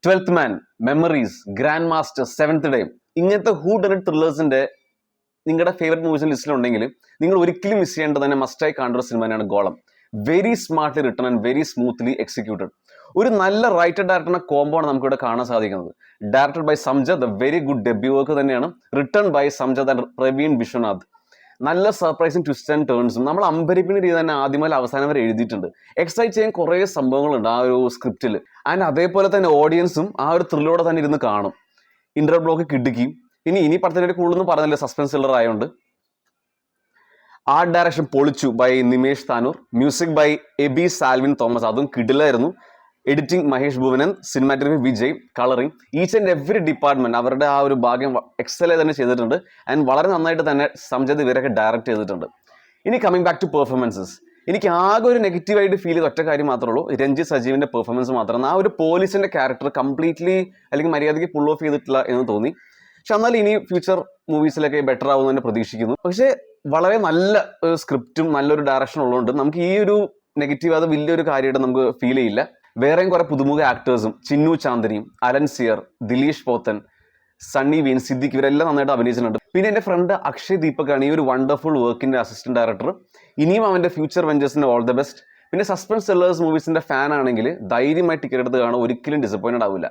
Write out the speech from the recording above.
Twelfth man, memories, grand master, seventh day, ഇങ്ങനത്തെ who done ത്രില്ലേഴ്സിന്റെ നിങ്ങളുടെ ഫേവറേറ്റ് മൂവീസിന്റെ ലിസ്റ്റിലുണ്ടെങ്കിൽ നിങ്ങൾ ഒരിക്കലും മിസ് ചെയ്യേണ്ടത് തന്നെ മസ്റ്റായി കാണേണ്ട ഒരു സിനിമ തന്നെയാണ് Golam. Very smartly written and very smoothly executed. ഒരു നല്ല റൈറ്റർ ഡയറക്ടറിന്റെ കോംബോ ആണ് നമുക്കിവിടെ കാണാൻ സാധിക്കുന്നത്. Directed by Samjad, very good debut work തന്നെയാണ്. Written by Samjad and Praveen Viswanath. നല്ല സർപ്രൈസിങ് ട്വിസ്റ്റ് ആൻഡ് ടേൺസും നമ്മൾ അമ്പരിപ്പിക്കുന്ന രീതി തന്നെ ആദ്യം മുതൽ അവസാനം വരെ എഴുതിയിട്ടുണ്ട്. എക്സൈറ്റ് ചെയ്യാൻ കുറേ സംഭവങ്ങളുണ്ട് ആ ഒരു സ്ക്രിപ്റ്റിൽ. ആൻഡ് അതേപോലെ തന്നെ ഓഡിയൻസും ആ ഒരു ത്രില്ലോടെ തന്നെ ഇരുന്ന് കാണും. ഇന്റർ ബ്ലോക്ക് കിടുക്കി. ഇനി പടത്തിനെ കൂടുതലൊന്നും പറഞ്ഞില്ല, സസ്പെൻസ് ത്രില്ലർ ആയതുകൊണ്ട്. ആർട്ട് ഡയറക്ഷൻ പൊളിച്ചു by Nimesh Thanur. Music by Abi Salvin Thomas, അതും കിടിലായിരുന്നു. Editing Mahesh Bhuvanan. Cinematography Vijay. Colouring, each and every department അവരുടെ ആ ഒരു ഭാഗ്യം എക്സൽ തന്നെ ചെയ്തിട്ടുണ്ട്. ആൻഡ് വളരെ നന്നായിട്ട് തന്നെ സംജദ് ഇവരൊക്കെ ഡയറക്റ്റ് ചെയ്തിട്ടുണ്ട്. ഇനി കമ്മിങ് ബാക്ക് ടു പെർഫോമൻസസ്, എനിക്ക് ആകെ ഒരു നെഗറ്റീവായിട്ട് ഫീൽ ചെയ്ത ഒറ്റ കാര്യം മാത്രമേ ഉള്ളൂ, രഞ്ജിത്ത് സജീവിന്റെ പെർഫോമൻസ് മാത്രമാണ്. ആ ഒരു പോലീസിന്റെ ക്യാരക്ടർ കംപ്ലീറ്റ്ലി അല്ലെങ്കിൽ മര്യാദയ്ക്ക് പുൾ ഓഫ് ചെയ്തിട്ടില്ല എന്ന് തോന്നി. പക്ഷെ എന്നാലും ഇനി ഫ്യൂച്ചർ മൂവീസിലൊക്കെ ബെറ്റർ ആവുമെന്ന് തന്നെ പ്രതീക്ഷിക്കുന്നു. പക്ഷേ വളരെ നല്ല ഒരു സ്ക്രിപ്റ്റും നല്ലൊരു ഡയറക്ഷൻ ഉള്ളതുകൊണ്ട് നമുക്ക് ഈ ഒരു നെഗറ്റീവ് അത് വലിയൊരു കാര്യമായിട്ട് നമുക്ക് ഫീൽ ചെയ്യില്ല. വേറെയും കുറെ പുതുമുഖ ആക്ടേഴ്സും, ചിന്നു ചാന്ദിനിയും, അലൻ സിയർ, ദിലീഷ് പോത്തൻ, സണ്ണി വീൻ, സിദ്ദിഖ്, ഇവരെല്ലാം നന്നായിട്ട് അഭിനയിച്ചിട്ടുണ്ട്. പിന്നെ എൻ്റെ ഫ്രണ്ട് അക്ഷയ് ദീപക്കാണ് ഈ ഒരു വണ്ടർഫുൾ വർക്കിന്റെ അസിസ്റ്റന്റ് ഡയറക്ടർ. ഇനിയും അവന്റെ ഫ്യൂച്ചർ വെഞ്ചേഴ്സിന്റെ ഓൾ ദ ബെസ്റ്റ്. പിന്നെ സസ്പെൻസ് ത്രില്ലേഴ്സ് മൂവീസിന്റെ ഫാൻ ആണെങ്കിൽ ധൈര്യമായി ടിക്കറ്റ് എടുത്ത് കാണാൻ, ഒരിക്കലും ഡിസപ്പോയിന്റഡ് ആവില്ല.